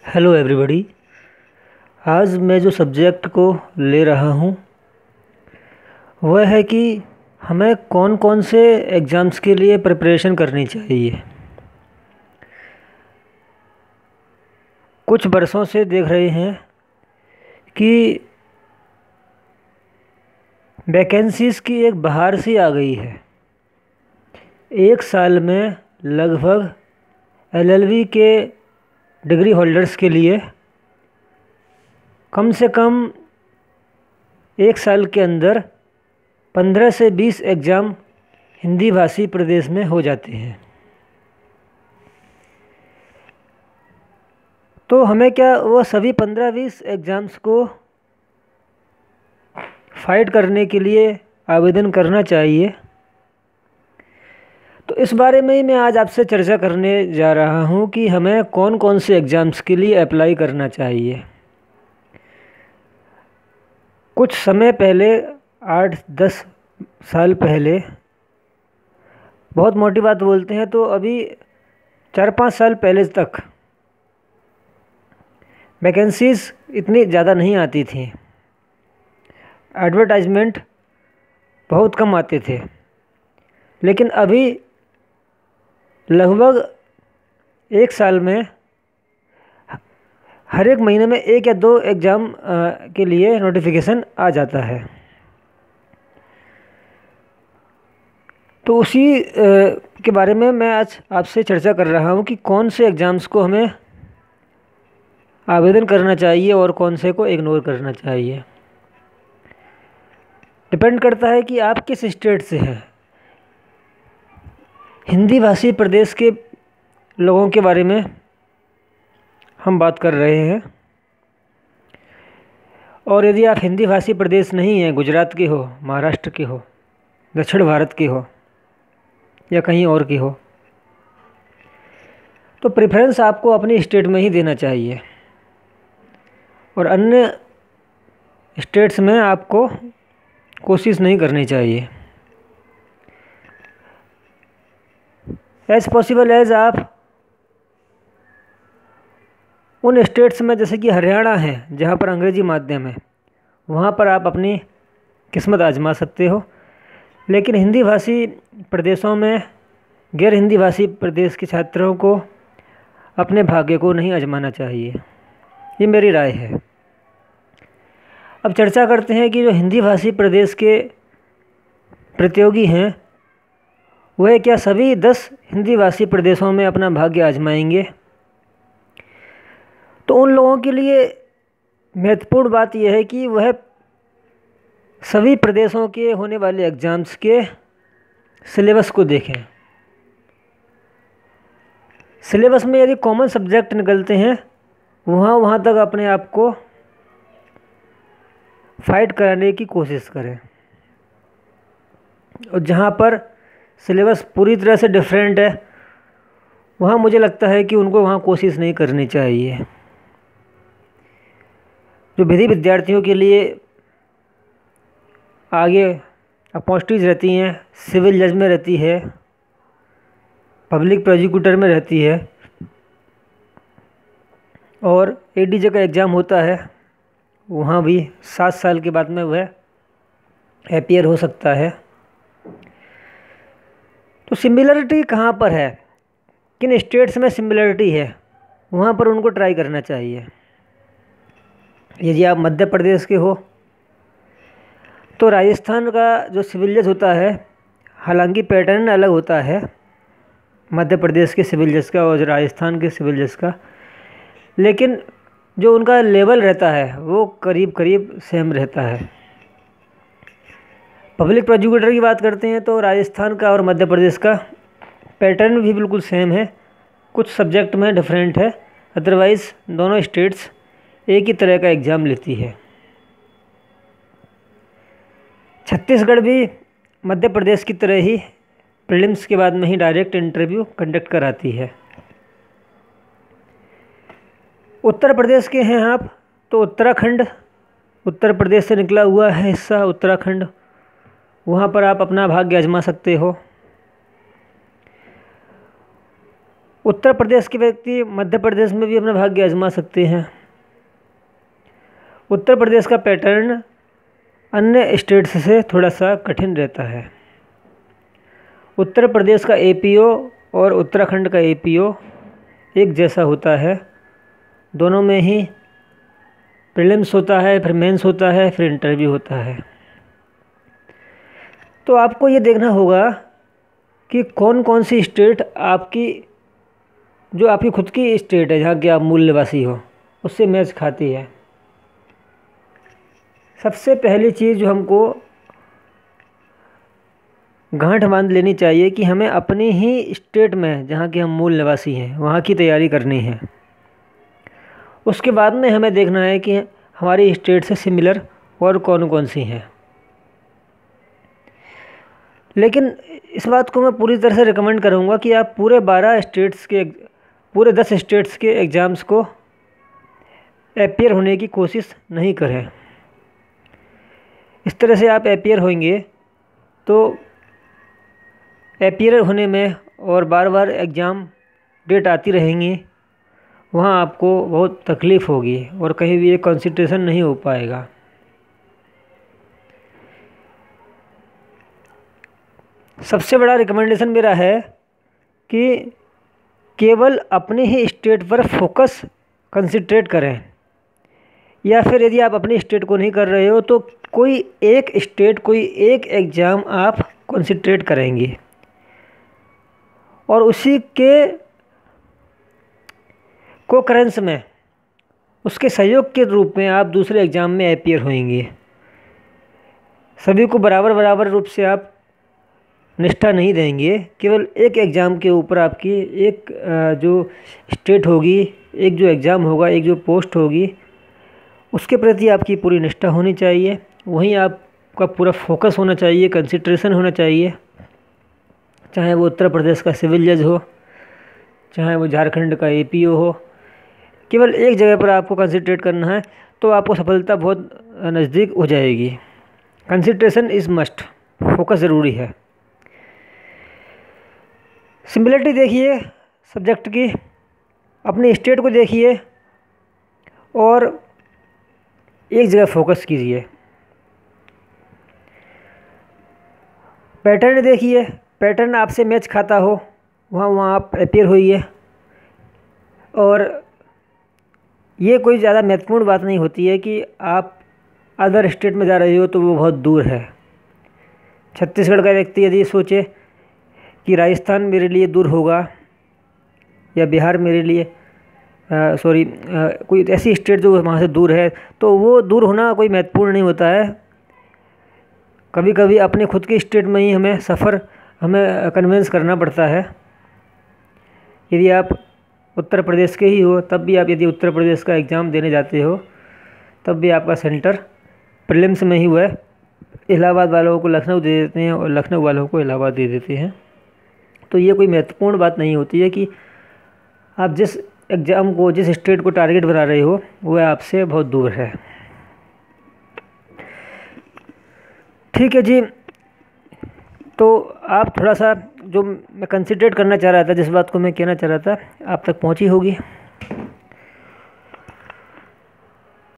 Hello everybody. आज मैं जो सब्जेक्ट को ले रहा हूँ वह है कि हमें कौन कौन से एग्ज़ाम्स के लिए प्रिपरेशन करनी चाहिए। कुछ बरसों से देख रहे हैं कि वैकेंसीज़ की एक बहार सी आ गई है। एक साल में लगभग एलएलबी के डिग्री होल्डर्स के लिए कम से कम एक साल के अंदर 15 से 20 एग्ज़ाम हिंदी भाषी प्रदेश में हो जाते हैं। तो हमें क्या वो सभी 15-20 एग्ज़ाम्स को फाइट करने के लिए आवेदन करना चाहिए। तो इस बारे में ही मैं आज आपसे चर्चा करने जा रहा हूँ कि हमें कौन कौन से एग्ज़ाम्स के लिए अप्लाई करना चाहिए। कुछ समय पहले 8-10 साल पहले बहुत मोटी बात बोलते हैं, तो अभी 4-5 साल पहले तक वैकेंसीज़ इतनी ज़्यादा नहीं आती थी। एडवर्टाइजमेंट बहुत कम आते थे, लेकिन अभी लगभग एक साल में हर एक महीने में 1 या 2 एग्ज़ाम के लिए नोटिफिकेशन आ जाता है। तो उसी के बारे में मैं आज आपसे चर्चा कर रहा हूँ कि कौन से एग्ज़ाम्स को हमें आवेदन करना चाहिए और कौन से को इग्नोर करना चाहिए। डिपेंड करता है कि आप किस स्टेट से हैं। हिंदी भाषी प्रदेश के लोगों के बारे में हम बात कर रहे हैं, और यदि आप हिंदी भाषी प्रदेश नहीं हैं, गुजरात के हो, महाराष्ट्र के हो, दक्षिण भारत के हो या कहीं और के हो, तो प्रेफरेंस आपको अपनी स्टेट में ही देना चाहिए और अन्य स्टेट्स में आपको कोशिश नहीं करनी चाहिए। एज पॉसिबल एज आप उन स्टेट्स में, जैसे कि हरियाणा है जहाँ पर अंग्रेजी माध्यम है, वहाँ पर आप अपनी किस्मत आजमा सकते हो। लेकिन हिंदी भाषी प्रदेशों में गैर हिंदी भाषी प्रदेश के छात्रों को अपने भाग्य को नहीं आजमाना चाहिए, ये मेरी राय है। अब चर्चा करते हैं कि जो हिंदी भाषी प्रदेश के प्रतियोगी हैं वह क्या सभी 10 हिंदी भाषी प्रदेशों में अपना भाग्य आजमाएंगे। तो उन लोगों के लिए महत्वपूर्ण बात यह है कि वह सभी प्रदेशों के होने वाले एग्ज़ाम्स के सिलेबस को देखें। सिलेबस में यदि कॉमन सब्जेक्ट निकलते हैं वहाँ तक अपने आप को फाइट कराने की कोशिश करें, और जहाँ पर सिलेबस पूरी तरह से डिफरेंट है वहाँ मुझे लगता है कि उनको वहाँ कोशिश नहीं करनी चाहिए। जो विधि विद्यार्थियों के लिए आगे अपॉर्चुनिटीज़ रहती हैं, सिविल जज में रहती है, पब्लिक प्रोसिक्यूटर में रहती है, और एडीजे का एग्ज़ाम होता है, वहाँ भी 7 साल के बाद में वह अपीयर हो सकता है। तो सिमिलरिटी कहाँ पर है, किन स्टेट्स में सिमिलरिटी है, वहाँ पर उनको ट्राई करना चाहिए। यदि आप मध्य प्रदेश के हो तो राजस्थान का जो सिविल जज होता है, हालांकि पैटर्न अलग होता है मध्य प्रदेश के सिविल जज का और राजस्थान के सिविल जज का, लेकिन जो उनका लेवल रहता है वो करीब करीब सेम रहता है। पब्लिक प्रोसिक्यूटर की बात करते हैं तो राजस्थान का और मध्य प्रदेश का पैटर्न भी बिल्कुल सेम है, कुछ सब्जेक्ट में डिफरेंट है, अदरवाइज़ दोनों स्टेट्स एक ही तरह का एग्ज़ाम लेती है। छत्तीसगढ़ भी मध्य प्रदेश की तरह ही प्रीलिम्स के बाद में ही डायरेक्ट इंटरव्यू कंडक्ट कराती है। उत्तर प्रदेश के हैं आप तो उत्तराखंड, उत्तर प्रदेश से निकला हुआ है हिस्सा उत्तराखंड, वहाँ पर आप अपना भाग्य आजमा सकते हो। उत्तर प्रदेश के व्यक्ति मध्य प्रदेश में भी अपना भाग्य आजमा सकते हैं। उत्तर प्रदेश का पैटर्न अन्य स्टेट्स से थोड़ा सा कठिन रहता है। उत्तर प्रदेश का एपीओ और उत्तराखंड का एपीओ एक जैसा होता है। दोनों में ही प्रीलिम्स होता है, फिर मेंस होता है, फिर इंटरव्यू होता है। तो आपको ये देखना होगा कि कौन कौन सी स्टेट आपकी जो आपकी खुद की स्टेट है, जहाँ के आप मूल निवासी हो, उससे मैच खाती है। सबसे पहली चीज़ जो हमको गांठ बांध लेनी चाहिए कि हमें अपनी ही स्टेट में, जहाँ के हम मूल निवासी हैं, वहाँ की तैयारी करनी है। उसके बाद में हमें देखना है कि हमारी स्टेट से सिमिलर और कौन कौन सी हैं। लेकिन इस बात को मैं पूरी तरह से रिकमेंड करूँगा कि आप पूरे 10 स्टेट्स के एग्ज़ाम्स को अपीयर होने की कोशिश नहीं करें। इस तरह से आप अपीयर होंगे तो अपीयर होने में और बार बार एग्ज़ाम डेट आती रहेंगी, वहाँ आपको बहुत तकलीफ़ होगी और कहीं भी एक कंसंट्रेशन नहीं हो पाएगा। सबसे बड़ा रिकमेंडेशन मेरा है कि केवल अपने ही स्टेट पर फोकस कंसंट्रेट करें, या फिर यदि आप अपनी स्टेट को नहीं कर रहे हो तो कोई एक स्टेट, कोई एक एग्ज़ाम आप कंसंट्रेट करेंगे और उसी के कोकरेंस में, उसके सहयोग के रूप में आप दूसरे एग्ज़ाम में अपीयर होंगे। सभी को बराबर रूप से आप निष्ठा नहीं देंगे। केवल एक एग्ज़ाम के ऊपर आपकी एक जो स्टेट होगी, एक जो एग्ज़ाम होगा, एक जो पोस्ट होगी, उसके प्रति आपकी पूरी निष्ठा होनी चाहिए। वहीं आपका पूरा फोकस होना चाहिए, कंसंट्रेशन होना चाहिए। चाहे वो उत्तर प्रदेश का सिविल जज हो, चाहे वो झारखंड का एपीओ हो, केवल एक जगह पर आपको कंसंट्रेट करना है तो आपको सफलता बहुत नज़दीक हो जाएगी। कंसंट्रेशन इज़ मस्ट, फोकस ज़रूरी है। सिमिलरिटी देखिए सब्जेक्ट की, अपनी स्टेट को देखिए और एक जगह फोकस कीजिए। पैटर्न देखिए, पैटर्न आपसे मैच खाता हो, वहाँ आप अपीयर होइए। और ये कोई ज़्यादा महत्वपूर्ण बात नहीं होती है कि आप अदर स्टेट में जा रहे हो तो वो बहुत दूर है। छत्तीसगढ़ का व्यक्ति यदि सोचे कि राजस्थान मेरे लिए दूर होगा या बिहार मेरे लिए कोई ऐसी स्टेट जो वहाँ से दूर है, तो वो दूर होना कोई महत्वपूर्ण नहीं होता है। कभी कभी अपने खुद की स्टेट में ही हमें कन्विंस करना पड़ता है। यदि आप उत्तर प्रदेश के ही हो, तब भी आप यदि उत्तर प्रदेश का एग्ज़ाम देने जाते हो, तब भी आपका सेंटर प्रीलिम्स में ही हुआ है। इलाहाबाद वालों को लखनऊ दे देते हैं और लखनऊ वालों को इलाहाबाद दे देते हैं। तो ये कोई महत्वपूर्ण बात नहीं होती है कि आप जिस एग्ज़ाम को, जिस स्टेट को टारगेट बना रहे हो, वह आपसे बहुत दूर है। ठीक है जी, तो आप थोड़ा सा जो मैं कंसंट्रेट करना चाह रहा था, जिस बात को मैं कहना चाह रहा था, आप तक पहुंची होगी।